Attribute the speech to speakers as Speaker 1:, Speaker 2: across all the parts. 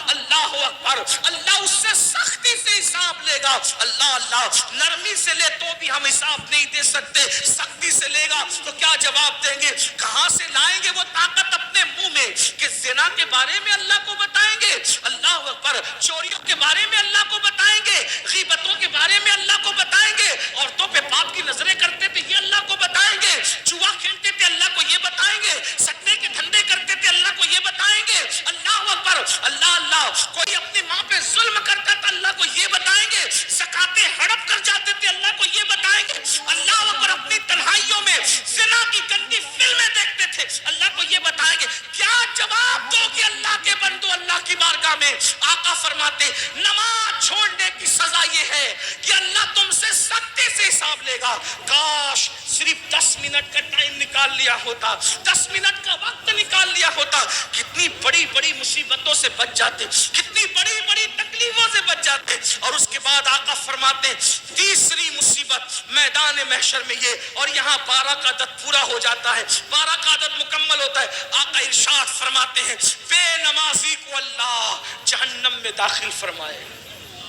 Speaker 1: اللہ اکبر، اللہ اس سے سختی سے حساب لے گا۔ اللہ اللہ، نرمی سے لے تو بھی ہم حساب نہیں دے سکتے، سختی سے لے گا تو کیا جواب دیں گے؟ کہاں سے لائیں گے وہ طاقت اپنے منہ میں کہ زنا کے بارے میں اللہ کو بتائیں گے؟ اللہ اکبر، چوریوں کے بارے میں اللہ کو بتائیں گے، غیبتوں کے بارے میں اللہ کو بتائیں گے، عورتوں پہ پاپ کی نظریں کرتے تھے یہ اللہ کو بتائیں گے، جوا کھیلتے تھے اللہ کو یہ بتائیں گے، سکنے کے دھندے کرتے تھے اللہ کو یہ بتائیں گے۔ اللہ اکبر، اللہ اللہ، کوئی اپنی ماں پہ ظلم کرتا تھا اللہ کو یہ بتائیں گے، زکاتیں ہڑپ کر جاتے تھے اللہ کو یہ بتائیں گے۔ اللہ اکبر، اپنی تنہائیوں میں زنا کی گندی فلمیں دیکھتے تھے اللہ کو یہ بتائیں گے۔ کیا جواب دو کہ اللہ کے بندو اللہ کی بارگاہ میں؟ آقا فرماتے نماز چھوڑنے کی سزا یہ ہے کہ اللہ تم سے سختی سے حساب لے گا۔ کاش صرف 10 منٹ کا ٹائم نکال لیا ہوتا، 10 منٹ کا وقت نکال لیا ہوتا، کتنی بڑی بڑی مصیبتوں سے بچ جاتے، کتنی بڑی بڑی تکلیفوں سے بچ جاتے۔ اور اس کے بعد آقا فرماتے تیسری مصیبت میدان محشر میں یہ، اور یہاں 12 کا عدد پورا ہو جاتا ہے، 12 کا عدد مکمل ہوتا ہے۔ آقا ارشاد فرماتے ہیں بے نمازی کو اللہ جہنم میں داخل فرمائے۔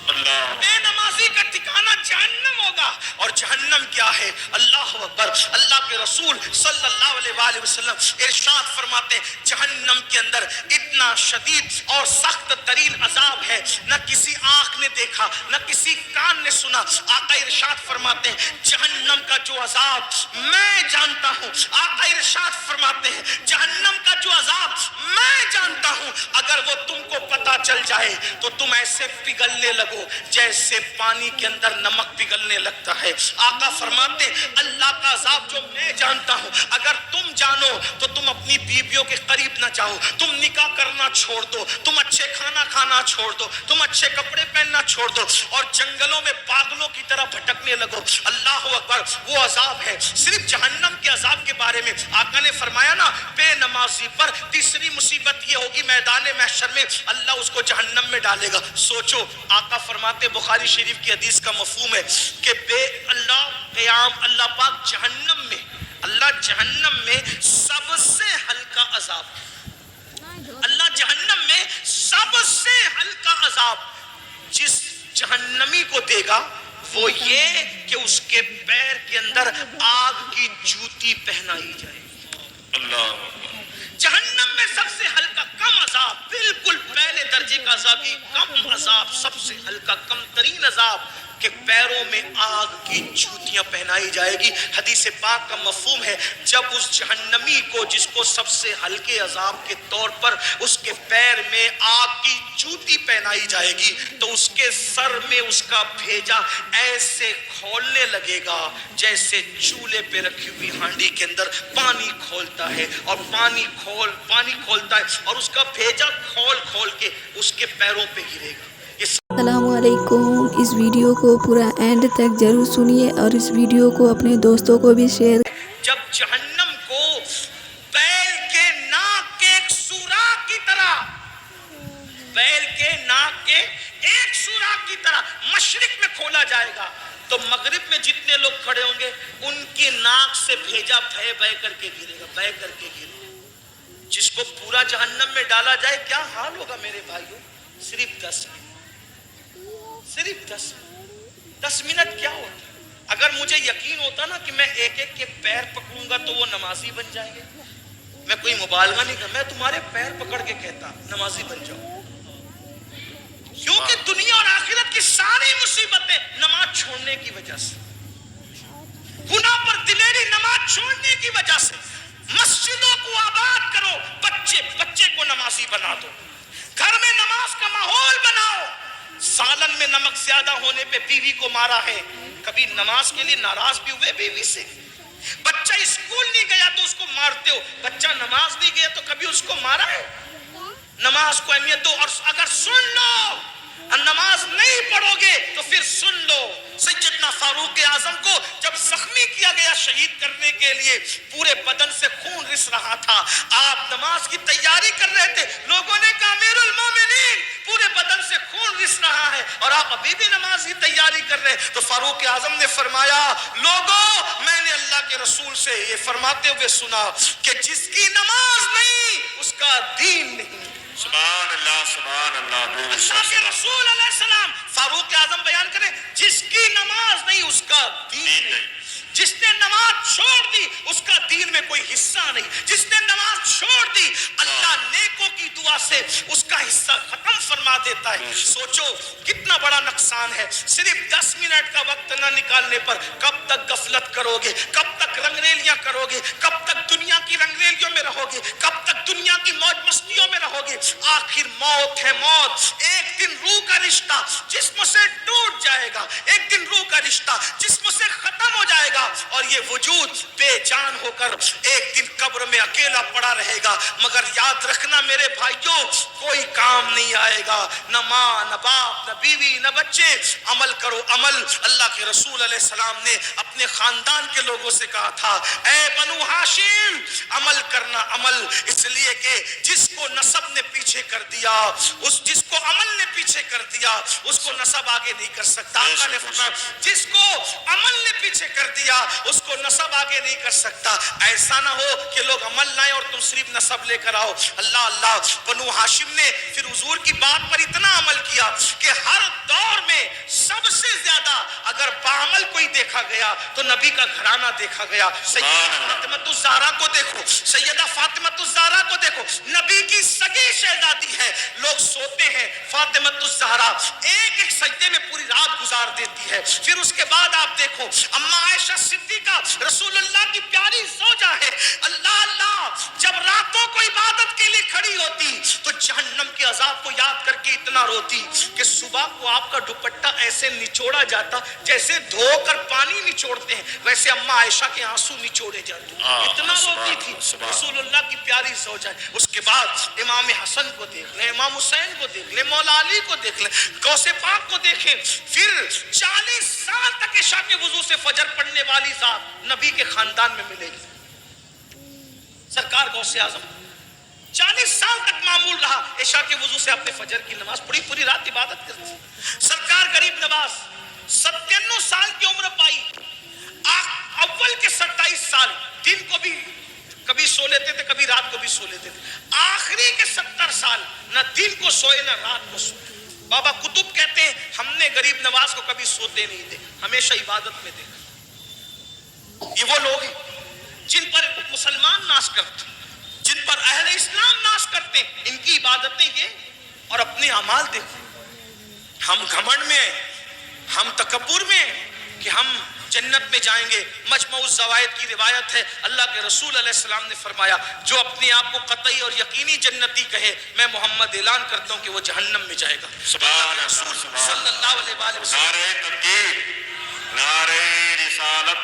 Speaker 1: بے نمازی کا ٹھکانہ جہنم ہوگا، اور جہنم کیا ہے؟ اللہ اکبر، اللہ کے رسول صلی اللہ علیہ وآلہ وسلم ارشاد فرماتے ہیں جہنم کے اندر اتنا شدید اور سخت ترین عذاب ہے، نہ کسی آنکھ نے دیکھا نہ کسی کان نے سنا۔ آقا ارشاد فرماتے ہیں جہنم کا جو عذاب میں جانتا ہوں، آقا ارشاد فرماتے ہیں جہنم کا جو عذاب میں جانتا ہوں، اگر وہ تم کو پتا چل جائے تو تم ایسے پگھلنے لگو جیسے پانی کے اندر نمک پگھلنے لگتا ہے۔ آقا فرماتے اللہ کا عذاب جو میں جانتا ہوں اگر تم جانو تو تم اپنی بیویوں کے قریب نہ جاؤ، تم نکاح کرنا چھوڑ دو، تم اچھے کھانا کھانا چھوڑ دو، تم اچھے کپڑے پہننا چھوڑ دو، اور جنگلوں میں پاگلوں کی طرح بھٹکنے لگو۔ اللہ اکبر، وہ عذاب ہے۔ صرف جہنم کے عذاب کے بارے میں آقا نے فرمایا نا بے نمازی پر تیسری مصیبت یہ ہوگی میدان محشر میں اللہ اس کو جہنم میں ڈالے گا۔ سوچو، آقا فرماتے بخاری شریف کی حدیث کا مفہوم ہے کہ بے اللہ قیام، اللہ پاک جہنم میں، اللہ جہنم میں سب سے ہلکا عذاب، اللہ جہنم میں سب سے ہلکا عذاب جس جہنمی کو دے گا وہ یہ کہ اس کے پیر کے اندر آگ کی جوتی پہنائی جائے۔ اللہ، جہنم میں سب سے ہلکا کم عذاب، بالکل پہلے درجے کا عذاب ہی کم عذاب، سب سے ہلکا کم ترین عذاب کہ پیروں میں آگ کی جوتیاں پہنائی جائے گی۔ حدیث پاک کا مفہوم ہے جب اس جہنمی کو جس کو سب سے ہلکے عذاب کے طور پر اس کے پیر میں آگ کی جوتی پہنائی جائے گی تو اس کے سر میں اس کا بھیجا ایسے کھولنے لگے گا جیسے چولہے پہ رکھی ہوئی ہانڈی کے اندر پانی کھولتا ہے، اور پانی کھولتا ہے اور اس کا بھیجا کھول کے اس کے پیروں پہ گرے گا۔
Speaker 2: السلام علیکم، اس ویڈیو کو پورا اینڈ تک ضرور سنیے اور اس ویڈیو کو اپنے دوستوں کو بھی شیئر۔
Speaker 1: جب جہنم کو بیل کے ناک کے ایک سوراخ کی طرح، بیل کے ناک کے ایک سوراخ کی طرح مشرق میں کھولا جائے گا تو مغرب میں جتنے لوگ کھڑے ہوں گے ان کی ناک سے بھیجا بہہ بہہ کر کے گرے گا، بہہ کر کے گرے گا۔ جس کو پورا جہنم میں ڈالا جائے کیا حال ہوگا میرے بھائیوں؟ صرف 10 منٹ، صرف 10 منٹ کیا ہوتا ہے؟ اگر مجھے یقین ہوتا نا کہ میں ایک ایک کے پیر پکڑوں گا تو وہ نمازی بن جائیں گے، میں کوئی مبالغہ نہیں کرتا، میں تمہارے پیر پکڑ کے کہتا نمازی بن جاؤ، کیونکہ دنیا اور آخرت کی ساری مصیبتیں نماز چھوڑنے کی وجہ سے، گناہ پر دلیری نماز چھوڑنے کی وجہ سے۔ مسجدوں کو آباد کرو، بچے کو نمازی بنا دو، گھر میں نماز کا ماحول بناؤ۔ سالن میں نمک زیادہ ہونے پہ بیوی کو مارا ہے، کبھی نماز کے لیے ناراض بھی ہوئے بیوی سے؟ بچہ اسکول نہیں گیا تو اس کو مارتے ہو، بچہ نماز نہیں گیا تو کبھی اس کو مارا ہے؟ نماز کو اہمیت دو، اور اگر سن لو نماز نہیں پڑھو گے تو پھر سن لو سیدنا فاروق اعظم کو جب زخمی کیا گیا شہید کرنے کے لیے، پورے بدن سے خون رس رہا تھا، آپ نماز کی تیاری کر رہے تھے، لوگوں نے کہا امیر المومنین پورے بدن سے خون رس رہا ہے اور آپ ابھی بھی نماز کی تیاری کر رہے ہیں، تو فاروق اعظم نے فرمایا لوگوں میں نے اللہ کے رسول سے یہ فرماتے ہوئے سنا کہ جس کی نماز نہیں اس کا دین نہیں۔ سبحان اللہ،
Speaker 3: सुभान अल्लाह
Speaker 1: अल्लाह के रसूल अलैहिस्सलाम फारूक आजम बयान करें, जिसकी नमाज नहीं उसका दीन नहीं, जिसने नमाज छोड़ दी उसका दीन में कोई हिस्सा नहीं, जिसने नमाज छोड़ दी अल्लाह नेकों की दुआ से उसका हिस्सा खत्म फरमा देता है। सोचो कितना बड़ा नुकसान है। सिर्फ 10 मिनट का वक्त न निकालने पर कब तक गफलत करोगे, कब तक रंगरेलियां करोगे, कब तक दुनिया की रंगरेलियों में रहोगे, कब तक दुनिया की मौज मस्तियों में रहोगे। आखिर मौत है मौत, एक दिन रूह का रिश्ता जिस्म से टूट जाएगा, एक दिन रूह का रिश्ता जिस्म से खत्म हो जाएगा और ये वजूद बेजान होकर एक दिन कब्र में अकेला पड़ा रहेगा। मगर याद रखना मेरे भाइयों, कोई काम नहीं आएगा, न माँ न बाप न बीवी न बच्चे। अमल करो अमल। अल्लाह के रसूल अलैहिस्सलाम ने अपने खानदान के लोगों से कहा था, ऐ बनु हाशिम अमल करना अमल, इसलिए कि जिसको नसब ने पीछे कर दिया, उस जिसको अमल ने पीछे कर दिया उसको नसब आगे नहीं कर सकता। आका ने फरमाया जिसको अमल ने पीछे कर दिया उसको नसब आगे नहीं कर सकता। ऐसा ना हो कि लोग अमल लाएं और तुम सिर्फ नसब लेकर आओ। अल्लाह अल्लाह। बनु हाशिम ने फिर हुजूर की बात पर इतना अमल किया कि हर दौर में सबसे ज्यादा अगर बाअमल कोई देखा गया तो नबी का घराना देखा गया। सैयदा फातिमा ज़हरा को देखो, सैयदा फातिमा ज़हरा को देखो, नबी की सगी शहजादी है। लोग सोते हैं, फातिमा ज़हरा एक एक सजदे में पूरी रात गुजार देती है। फिर उसके बाद आप देखो अम्मा आयशा सिद्दीका रसूलुल्लाह की प्यारी ज़ौजा है। अल्लाह अल्लाह, जब रातों को इबादत के लिए खड़ी होती तो जहन्नम के अजाब को याद करके इतना रोती कि सुबह को आपका दुपट्टा ऐसे निचोड़ा जाता जैसे धोकर पानी निचोड़ते हैं, वैसे अम्मा आयशा के आंसू निचोड़े जाते, इतना रोती थी। रसूलुल्लाह की प्यारी ज़ौजा है। उसके बाद इमाम हसन को देख ले, इमाम हुसैन को देख ले, मौला अली को देख ले, गौसे पाक को देखें। फिर 40 साल तक इशा के वजू से फजर पढ़ने वाली जात नबी के खानदान में मिलेगी। सरकार गौसे आजम 40 साल तक मामूल रहा इशा के वजू से अपने फजर की नमाज पढ़ी, पूरी रात इबादत करती। सरकार गरीब नवाज 97 साल की उम्र पाई। अव्वल के 27 साल दिन को भी कभी सो लेते थे, कभी रात को भी सो लेते थे। आखिरी के 70 साल न दिन को सोए न रात को सोए। बाबा कुतुब कहते हैं हमने गरीब नवाज को कभी सोते नहीं थे, हमेशा इबादत में देखा। ये वो लोग हैं जिन पर मुसलमान नाश करते, जिन पर अहले इस्लाम नाश करते, इनकी इबादतें ये और अपने अमाल देखो। हम घमंड में, हम तकब्बुर में कि हम जन्नत में जाएंगे। मजमऊ ज़वाइद की रिवायत है, अल्लाह के रसूल अलैहिस्सलाम ने फरमाया जो अपने आप को कतई और यकीनी जन्नती कहे, मैं मोहम्मद ऐलान करता हूं कि वो जहन्नम में जाएगा। सुभान रसूल सल्लल्लाहु अलैहि वसल्लम।
Speaker 3: नारे तकबीर, नारे रिसालत,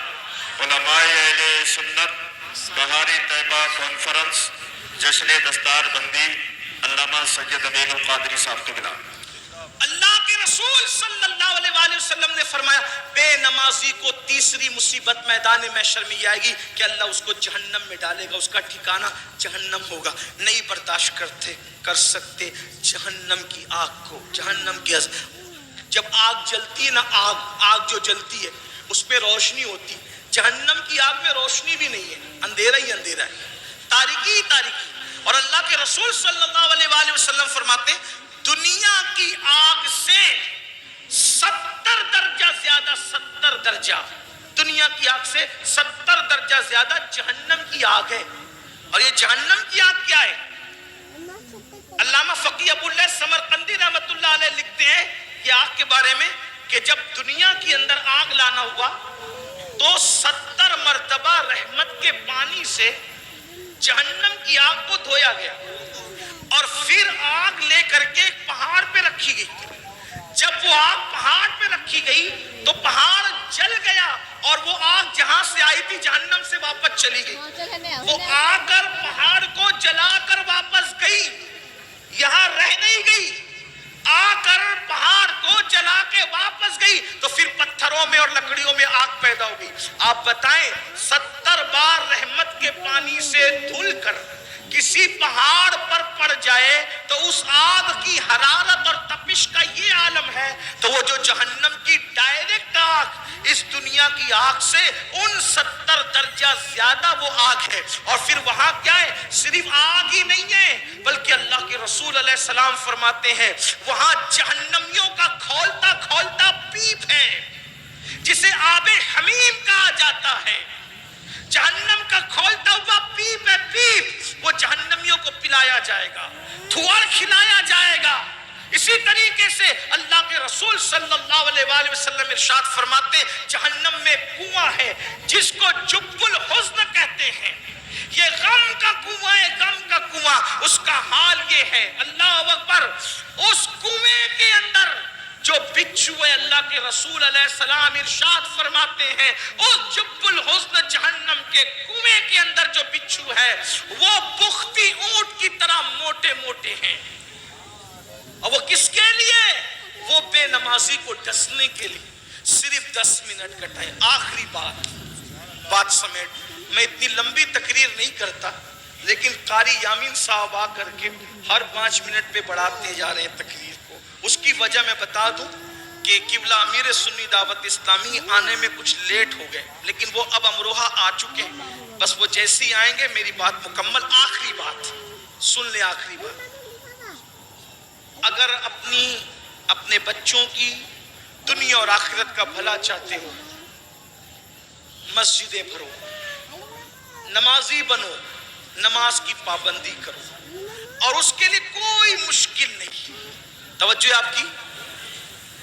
Speaker 3: उलमाए अहले सुन्नत, बहारी तैयबा कॉन्फ्रेंस, जश्न दस्तार बंदी, अल्लामा सैयद अमीनुल कादरी साहब के बिना।
Speaker 1: अल्लाह के रसूल सल्लल्लाहु अलैहि वसल्लम ने फरमाया बेनमाजी को तीसरी मुसीबत मैदान महशर में आएगी कि अल्लाह उसको जहन्नम में डालेगा, उसका ठिकाना जहन्नम होगा। नहीं बर्दाश्त कर सकते जहन्नम की आग को, जहन्नम की जब आग जलती है ना, आग जो जलती है उसमें रोशनी होती, जहन्नम की आग में रोशनी भी नहीं है, अंधेरा ही अंधेरा है, तारीकी ही तारीकी। और अल्लाह के रसूल सल्लल्लाहु अलैहि वसल्लम फरमाते दुनिया की आग से 70 दर्जा ज्यादा, 70 दर्जा दुनिया की आग से 70 दर्जा ज्यादा जहन्नम की आग है। और ये जहन्नम की आग क्या है? अल्लामा फकी अबुल्लाह समरकंदी रहमतुल्लाह अलैह लिखते हैं कि आग के बारे में कि जब दुनिया के अंदर आग लाना हुआ तो 70 मर्तबा रहमत के पानी से जहन्नम की आग को धोया गया और फिर आग लेकर के एक पहाड़ पे रखी गई। जब वो आग पहाड़ पे रखी गई तो पहाड़ जल गया और वो आग जहां से आई थी जहन्नम से वापस चली गई। वो आकर पहाड़ को जलाकर वापस गई, यहां रह नहीं गई, आकर पहाड़ को जला के वापस गई तो फिर पत्थरों में और लकड़ियों में आग पैदा हो गई। आप बताएं 70 बार रहमत के पानी से धुलकर किसी पहाड़ पर पड़ जाए तो उस आग की हरारत और तपिश का ये आलम है, तो वो जो जहन्नम की डायरेक्ट आग इस दुनिया की आग से 69 दर्जा ज्यादा वो आग है। और फिर वहां क्या है, सिर्फ आग ही नहीं है बल्कि अल्लाह के रसूल अलैहिस्सलाम फरमाते हैं वहां जहन्नमियों का खौलता खौलता पीप है जिसे आबे हमीम कहा जाता है। जहन्नम का खौलता हुआ पीप है, पीप वो जहन्नमियों को पिलाया जाएगा, धुआं खिलाया जाएगा। इसी तरीके से अल्लाह के रसूल सल्लल्लाहु अलैहि वसल्लम इरशाद फरमाते जहन्नम में कुआं है जिसको जुब्बुल हुज़्न कहते हैं। ये गम का कुआं है, गम का कुआं। उसका हाल ये है, अल्लाह अकबर, उस कुएं के अंदर जो बिच्छू है, अल्लाह के रसूल अलैहिस्सलाम इरशाद फरमाते हैं उस जुब्बुल हुज़्न जहन्नम के कुएं के अंदर जो बिच्छू है वो पुख्ती ऊंट की तरह मोटे मोटे हैं। और वो किसके लिए? वो बेनमाजी को डसने के लिए। सिर्फ 10 मिनट का टाइम। आखिरी बात समेट, मैं इतनी लंबी तकरीर नहीं करता लेकिन कारी यामीन साहब आ करके हर 5 मिनट पे बढ़ाते जा रहे हैं तकरीर को। उसकी वजह मैं बता दूं कि किबला अमीर सुन्नी दावत इस्लामी आने में कुछ लेट हो गए, लेकिन वो अब अमरोहा आ चुके हैं। बस वो जैसे ही आएंगे मेरी बात मुकम्मल। आखिरी बात सुन ले, आखिरी बात। अगर अपने बच्चों की दुनिया और आखिरत का भला चाहते हो, मस्जिदें भरो, नमाजी बनो, नमाज की पाबंदी करो और उसके लिए कोई मुश्किल नहीं। तवज्जो है आपकी,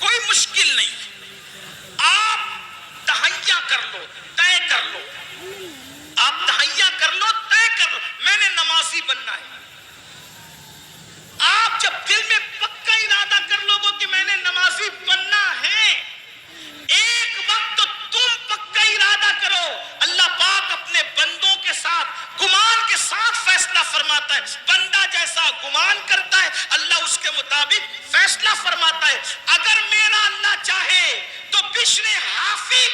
Speaker 1: कोई मुश्किल नहीं। आप तहैया कर लो, तय कर लो, आप तहैया कर लो, तय कर लो, मैंने नमाजी बनना है। आप जब दिल में पक्का इरादा कर लोगे कि मैंने नमाजी बनना है, एक वक्त तो तुम पक्का इरादा करो। अल्लाह पाक अपने बंदों के साथ गुमान के साथ फैसला फरमाता है। बंदा जैसा गुमान करता है अल्लाह उसके मुताबिक फैसला फरमाता है। अगर मेरा अल्लाह चाहे तो बिश्र हाफी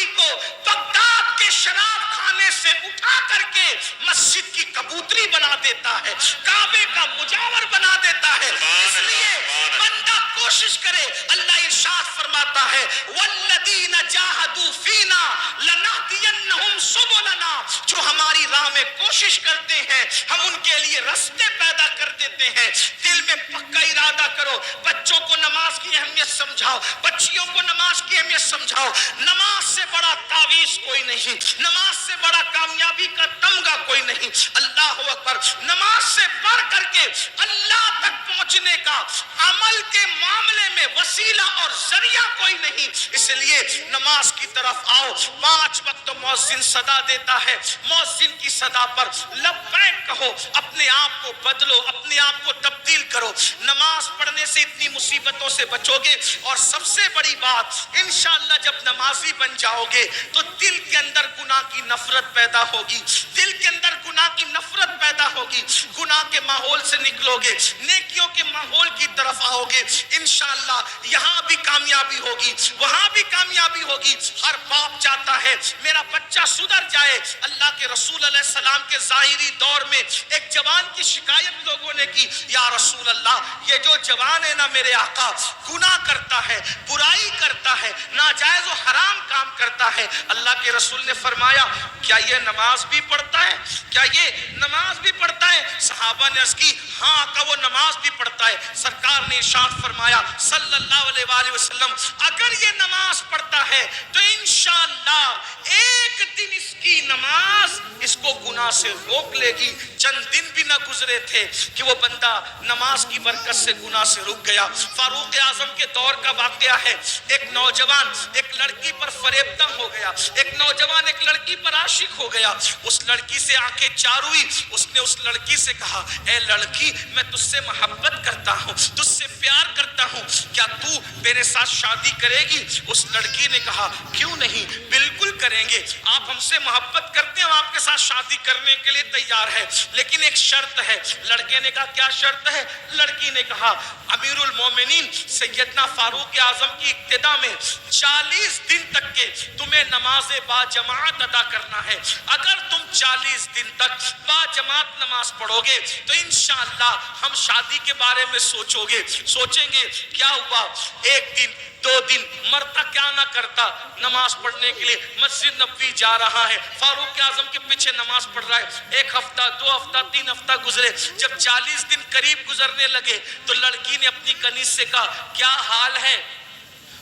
Speaker 1: को बगदाद के शराब खाने से उठा करके मस्जिद की कबूतरी बना देता है, काबे का मुजावर बना देता है। इसलिए बंदा कोशिश करे। अल्लाह इरशाद फरमाता है वल्लदीना जाहदू फीना लनहदियन्नहुम सुबुलना, जो हमारी राह में कोशिश करते हैं हम उनके लिए रास्ते पैदा कर देते हैं। दिल में पक्का इरादा करो। बच्चों को नमाज की अहमियत समझाओ, बच्चियों को नमाज की अहमियत समझाओ। नमाज से बड़ा तावीज कोई नहीं, नमाज से बड़ा कामयाबी का तमगा कोई नहीं। अल्लाह अकबर। नमाज से बढ़ करके अल्लाह तक पहुंचने का अमल के मामले में वसीला और जरिया कोई नहीं। इसलिए नमाज की तरफ आओ। 5 वक्त मुअज्जिन सदा देता है, मुअज्जिन की सदा पर लब्बैक कहो। अपने आप को बदलो, अपने आप को तब्दील करो। नमाज पढ़ने से इतनी मुसीबतों से बचोगे। और सबसे बड़ी बात, इंशाअल्लाह जब नमाजी बन जाओगे तो दिल के अंदर गुनाह की नफरत पैदा होगी, दिल के अंदर गुनाह की नफरत पैदा होगी। गुनाह के माहौल से निकलोगे, नेकियों के माहौल की तरफ आओगे। इंशाअल्लाह यहाँ भी कामयाबी होगी, वहां भी कामयाबी होगी। हर बाप चाहता है मेरा बच्चा सुधर जाए। अल्लाह के रसूल अलैहिस्सलाम के ज़ाहिरी दौर में एक जवान की शिकायत लोगों ने की, या रसूल अल्लाह, ये जो जवान है ना मेरे आका, गुनाह करता है, बुराई करता है, नाजायज और हराम काम करता है। अल्लाह के रसूल ने फरमाया क्या ये नमाज भी पढ़ता है? क्या ये नमाज भी पढ़ता है? सहाबा ने अर्ज़ की हाँ आका वो नमाज भी पढ़ता है। सरकार ने इरशाद फरमाया सल्लल्लाहु अलैहि वसल्लम, अगर ये नमाज पढ़ता है तो इंशाअल्लाह एक दिन इसकी नमाज इसको गुनाह से रोक लेगी। चंद दिन भी ना गुजरे थे कि वो बंदा नमाज की बरकत से गुनाह से रुक गया। फारूक आजम के दौर का वाकया है। एक नौजवान एक लड़की पर फरेबता हो गया, एक नौजवान एक लड़की पर आशिक हो गया। उस लड़की से आंखें चार हुई। उसने उस लड़की से कहा, ए लड़की, मैं तुझसे मोहब्बत करता हूँ, तुझसे प्यार करता हूँ, क्या तू मेरे साथ शादी करेगी? उस लड़की ने कहा क्यों नहीं, बिल्कुल करेंगे। आप हमसे मोहब्बत करते हैं, हम आपके साथ शादी करने के लिए तैयार है, लेकिन एक शर्त है। लड़के ने कहा क्या शर्त है? लड़की ने कहा अमीरुल मोमिनीन सैयदना फारूक आजम की इक्तिदा में 40 दिन तक के तुम्हें नमाज़े बाजमात अदा करना है। अगर तुम 40 दिन तक बाजमात नमाज पढ़ोगे तो इंशाअल्लाह हम शादी के बारे में सोचेंगे। क्या हुआ? एक दिन, 2 दिन मरता क्या ना करता, नमाज पढ़ने के लिए मस्जिद नबवी जा रहा है, फारूक आजम के पीछे नमाज पढ़ रहा है। 1 हफ्ता 2 हफ्ता 3 हफ्ता गुजरे, जब 40 दिन करीब गुजरने लगे तो लड़की ने अपनी कनीज से कहा, क्या हाल है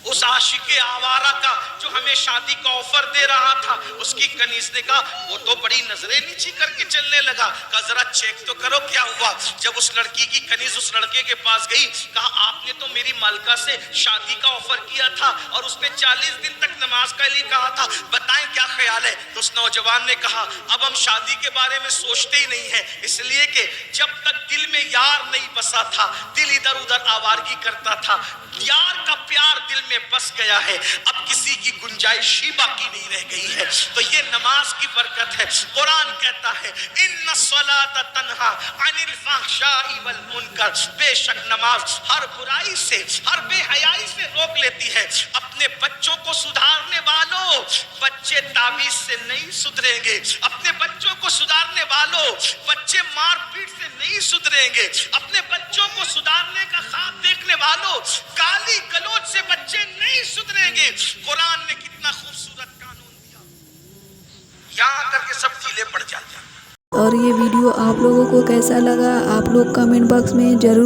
Speaker 1: उस आशिक आवारा का जो हमें शादी का ऑफर दे रहा था? उसकी कनीज ने कहा, वो तो बड़ी नजरें नीची करके चलने लगा। कहा जरा चेक तो करो क्या हुआ। जब उस लड़की की कनीज उस लड़के के पास गई, कहा आपने तो मेरी मालका से शादी का ऑफर किया था और उसने 40 दिन तक नमाज के लिए कहा था, बताएं क्या ख्याल है? तो उस नौजवान ने कहा, अब हम शादी के बारे में सोचते ही नहीं है, इसलिए कि जब तक दिल में यार नहीं बसा था, दिल इधर उधर आवारगी करता था। यार का प्यार दिल में बस गया है, अब किसी की गुंजाइश ही बाकी नहीं रह गई है। तो ये नमाज की बरकत है। कुरान कहता है, इन्ना सलात तन्हा अनिल फहशाई वल मुनकर, बेशक नमाज हर बुराई से, हर बेहयाई से रोक लेती है। अपने बच्चों को सुधारने वालों, बच्चे ताबीज से नहीं सुधरेंगे। अपने बच्चों को सुधारने वालों, बच्चे मारपीट से नहीं सुधरेंगे। अपने बच्चों को सुधारने का ख्वाब देखने वालों, गाली गलौज से बच्चे नहीं सुधरेंगे। कुरान ने कितना खूबसूरत कानून दिया, यहाँ करके सब ढीले पड़ जाते हैं।
Speaker 2: और ये वीडियो आप लोगों को कैसा लगा, आप लोग कमेंट बॉक्स में जरूर